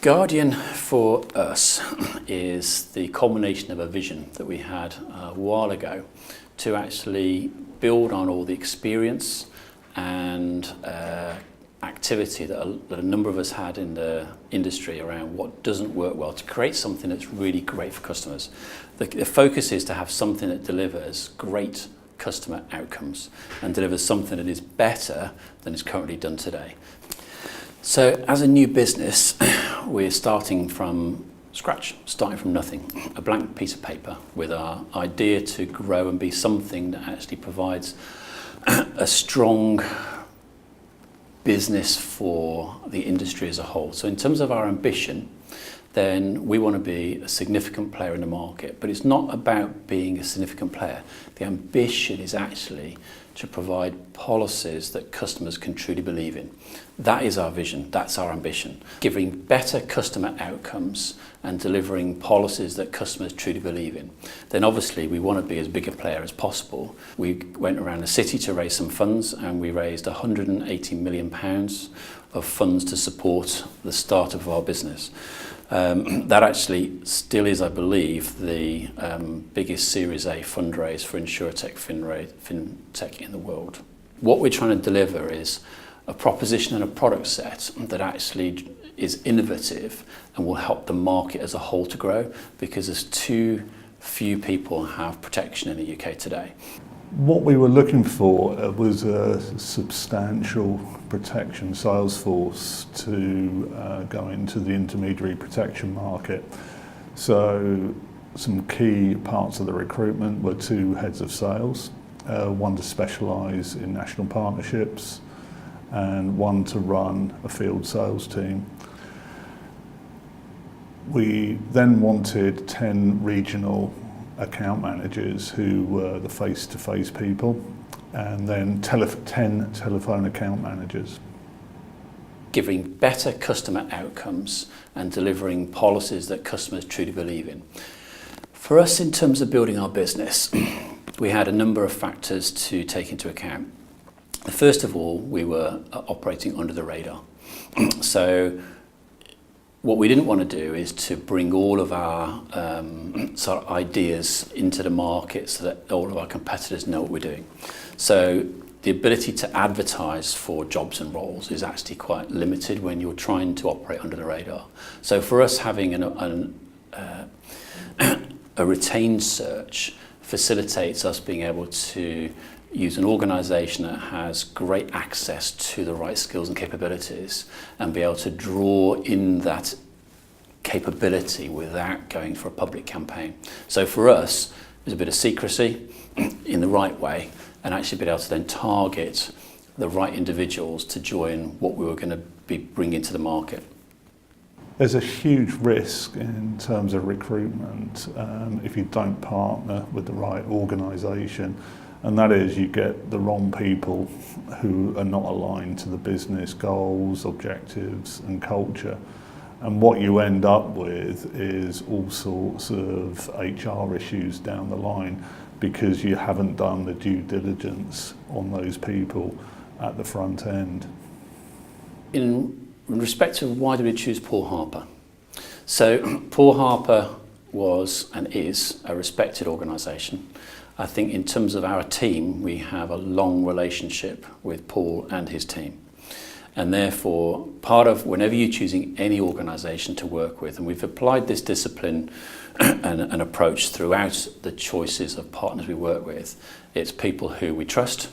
Guardian for us is the culmination of a vision that we had a while ago to actually build on all the experience and activity that a number of us had in the industry around what doesn't work well, to create something that's really great for customers. The focus is to have something that delivers great customer outcomes and delivers something that is better than is currently done today. So as a new business, we're starting from scratch, starting from nothing, a blank piece of paper with our idea to grow and be something that actually provides a strong business for the industry as a whole. So in terms of our ambition, then we want to be a significant player in the market, but it's not about being a significant player. The ambition is actually to provide policies that customers can truly believe in. That is our vision, that's our ambition. Giving better customer outcomes and delivering policies that customers truly believe in. Then obviously we want to be as big a player as possible. We went around the city to raise some funds, and we raised £180 million of funds to support the start of our business. That actually still is, I believe, the biggest Series A fundraise for InsurTech, FinTech in the world. What we're trying to deliver is a proposition and a product set that actually is innovative and will help the market as a whole to grow, because there's too few people have protection in the UK today. What we were looking for was a substantial protection sales force to go into the intermediary protection market. So some key parts of the recruitment were 2 heads of sales, one to specialise in national partnerships and one to run a field sales team. We then wanted 10 regional account managers who were the face-to-face people, and then 10 telephone account managers. Giving better customer outcomes and delivering policies that customers truly believe in. For us, in terms of building our business, we had a number of factors to take into account. First of all, we were operating under the radar. So what we didn't want to do is to bring all of our sort of ideas into the market so that all of our competitors know what we're doing. So the ability to advertise for jobs and roles is actually quite limited when you're trying to operate under the radar. So for us, having a retained search facilitates us being able to use an organisation that has great access to the right skills and capabilities and be able to draw in that capability without going for a public campaign. So for us, there's a bit of secrecy in the right way, and actually be able to then target the right individuals to join what we were going to be bringing to the market. There's a huge risk in terms of recruitment if you don't partner with the right organisation. And that is, you get the wrong people who are not aligned to the business goals, objectives and culture. And what you end up with is all sorts of HR issues down the line because you haven't done the due diligence on those people at the front end. In respect to why did we choose Paul Harper? So Paul Harper was and is a respected organisation. I think in terms of our team, we have a long relationship with Paul and his team. And therefore, part of whenever you're choosing any organisation to work with, and we've applied this discipline and approach throughout the choices of partners we work with, it's people who we trust,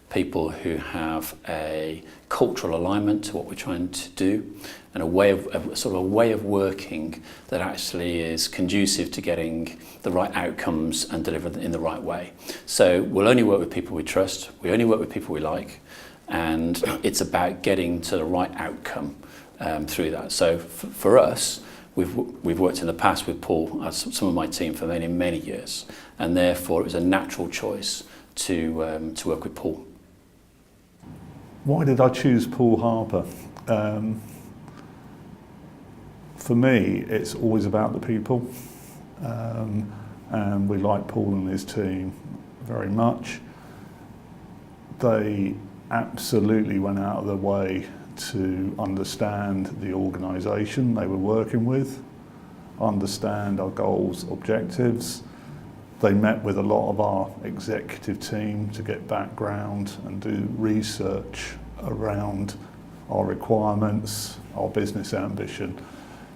people who have a cultural alignment to what we're trying to do, and a way of working that actually is conducive to getting the right outcomes and deliver them in the right way. So we'll only work with people we trust, we only work with people we like, and it's about getting to the right outcome through that. So for us, we've worked in the past with Paul, some of my team, for many, many years, and therefore it was a natural choice to work with Paul. Why did I choose Paul Harper? For me, it's always about the people, and we like Paul and his team very much. They absolutely went out of their way to understand the organisation they were working with, understand our goals, objectives. They met with a lot of our executive team to get background and do research around our requirements, our business ambition.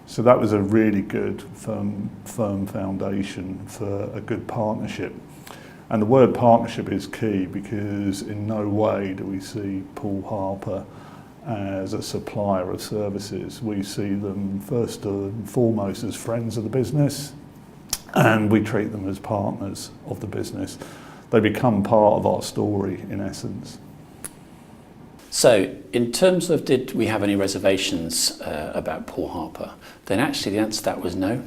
So that was a really good firm foundation for a good partnership. And the word partnership is key, because in no way do we see Paul Harper as a supplier of services. We see them first and foremost as friends of the business, and we treat them as partners of the business. They become part of our story in essence. So, in terms of did we have any reservations about Paul Harper, then actually the answer to that was no.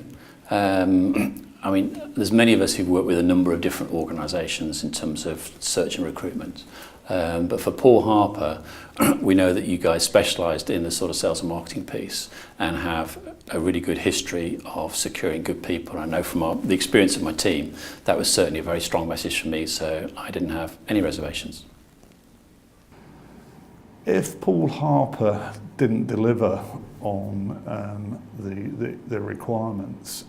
I mean, there's many of us who've worked with a number of different organisations in terms of search and recruitment. But for Paul Harper, we know that you guys specialised in the sort of sales and marketing piece and have a really good history of securing good people. I know from the experience of my team, that was certainly a very strong message for me, so I didn't have any reservations. If Paul Harper didn't deliver on the requirements,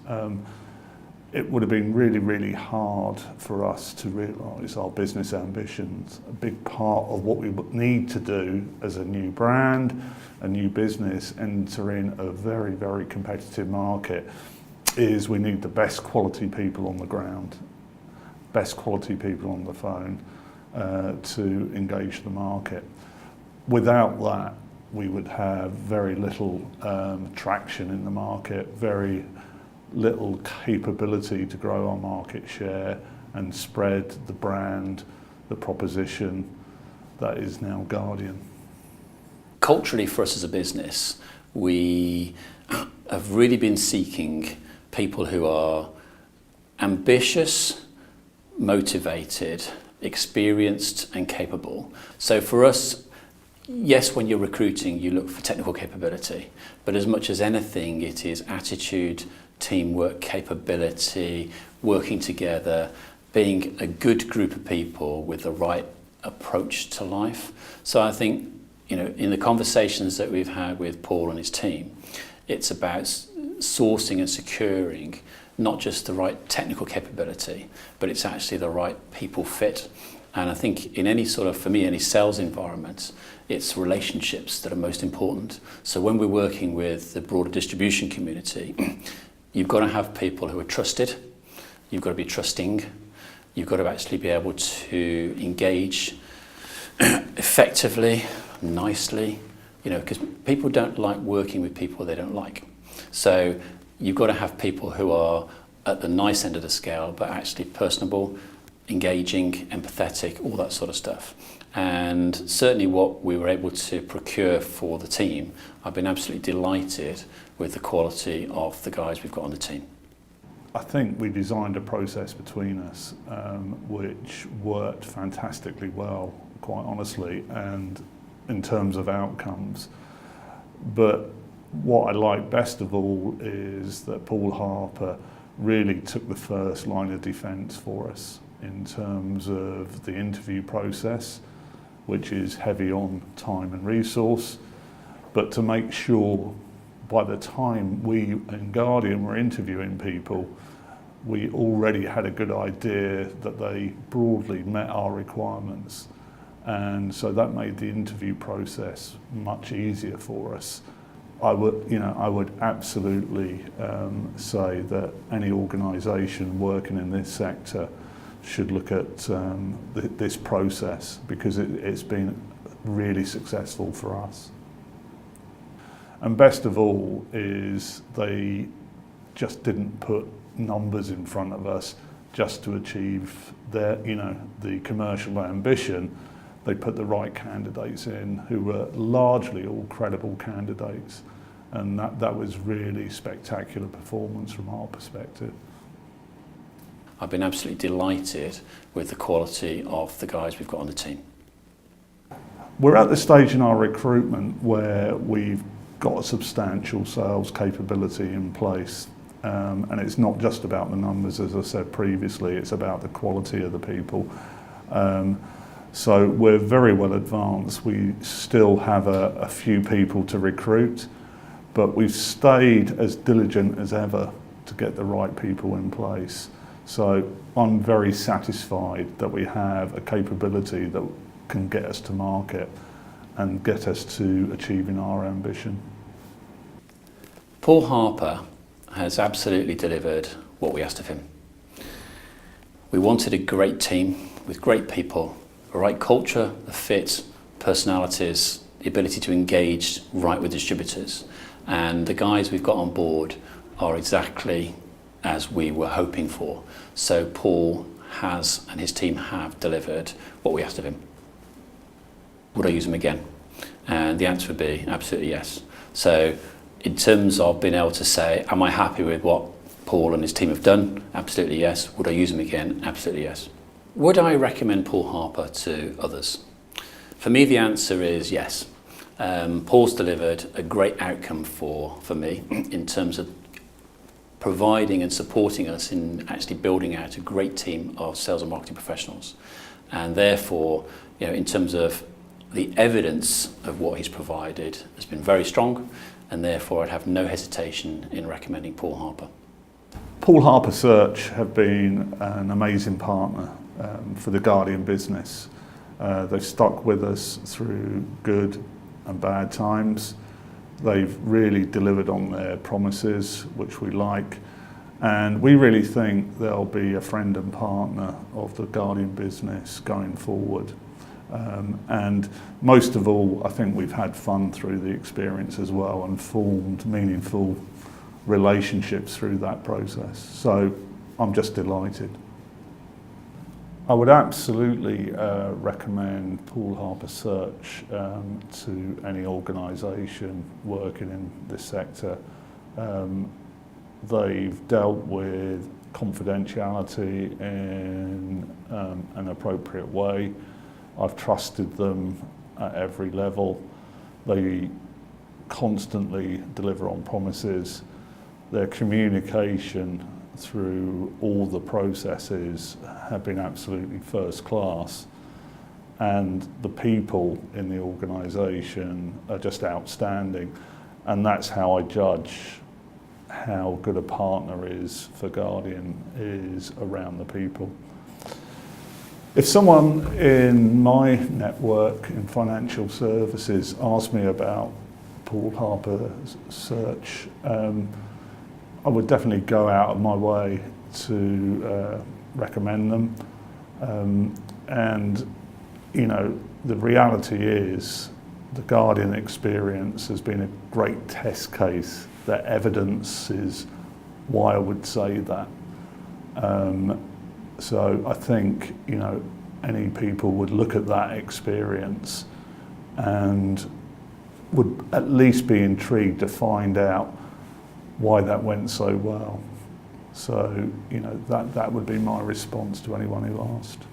it would have been really, really hard for us to realise our business ambitions. A big part of what we need to do as a new brand, a new business, entering a very, very competitive market, is we need the best quality people on the ground, best quality people on the phone to engage the market. Without that, we would have very little traction in the market, very little capability to grow our market share and spread the brand, the proposition that is now Guardian. Culturally, for us as a business, we have really been seeking people who are ambitious, motivated, experienced and capable. So for us, yes, when you're recruiting, you look for technical capability, but as much as anything, it is attitude, teamwork, capability, working together, being a good group of people with the right approach to life. So I think, you know, in the conversations that we've had with Paul and his team, it's about sourcing and securing not just the right technical capability, but it's actually the right people fit. And I think in any sort of, for me, any sales environment, it's relationships that are most important. So when we're working with the broader distribution community, you've got to have people who are trusted, you've got to be trusting, you've got to actually be able to engage effectively, nicely, you know, because people don't like working with people they don't like. So you've got to have people who are at the nice end of the scale, but actually personable, engaging, empathetic, all that sort of stuff. And certainly what we were able to procure for the team, I've been absolutely delighted with the quality of the guys we've got on the team. I think we designed a process between us which worked fantastically well, quite honestly, and in terms of outcomes. But what I like best of all is that Paul Harper really took the first line of defence for us in terms of the interview process, which is heavy on time and resource, but to make sure by the time we in Guardian were interviewing people, we already had a good idea that they broadly met our requirements. And so that made the interview process much easier for us. I would absolutely say that any organisation working in this sector should look at this process, because it's been really successful for us. And best of all is they just didn't put numbers in front of us just to achieve their, the commercial ambition. They put the right candidates in who were largely all credible candidates, and that was really spectacular performance from our perspective. I've been absolutely delighted with the quality of the guys we've got on the team. We're at the stage in our recruitment where we've got a substantial sales capability in place, and it's not just about the numbers, as I said previously, it's about the quality of the people. So we're very well advanced. We still have a few people to recruit, but we've stayed as diligent as ever to get the right people in place. So I'm very satisfied that we have a capability that can get us to market and get us to achieving our ambition. Paul Harper has absolutely delivered what we asked of him. We wanted a great team with great people, the right culture, the fit, personalities, the ability to engage right with distributors. And the guys we've got on board are exactly as we were hoping for. So Paul has and his team have delivered what we asked of him. Would I use them again? And the answer would be absolutely yes. So in terms of being able to say, am I happy with what Paul and his team have done? Absolutely yes. Would I use them again? Absolutely yes. Would I recommend Paul Harper to others? For me, the answer is yes. Paul's delivered a great outcome for me in terms of providing and supporting us in actually building out a great team of sales and marketing professionals. And therefore, in terms of the evidence of what he's provided has been very strong, and therefore I'd have no hesitation in recommending Paul Harper. Paul Harper Search have been an amazing partner for the Guardian business. They've stuck with us through good and bad times. They've really delivered on their promises, which we like, and we really think they'll be a friend and partner of the Guardian business going forward. And most of all, I think we've had fun through the experience as well and formed meaningful relationships through that process. So I'm just delighted. I would absolutely recommend Paul Harper Search to any organisation working in this sector. They've dealt with confidentiality in an appropriate way. I've trusted them at every level. They constantly deliver on promises. Their communication through all the processes have been absolutely first class, and the people in the organisation are just outstanding, and that's how I judge how good a partner is for Guardian, is around the people. If someone in my network in financial services asks me about Paul Harper Search, I would definitely go out of my way to recommend them. And the reality is the Guardian experience has been a great test case. That evidence is why I would say that. So I think any people would look at that experience and would at least be intrigued to find out why that went so well. So that would be my response to anyone who asked.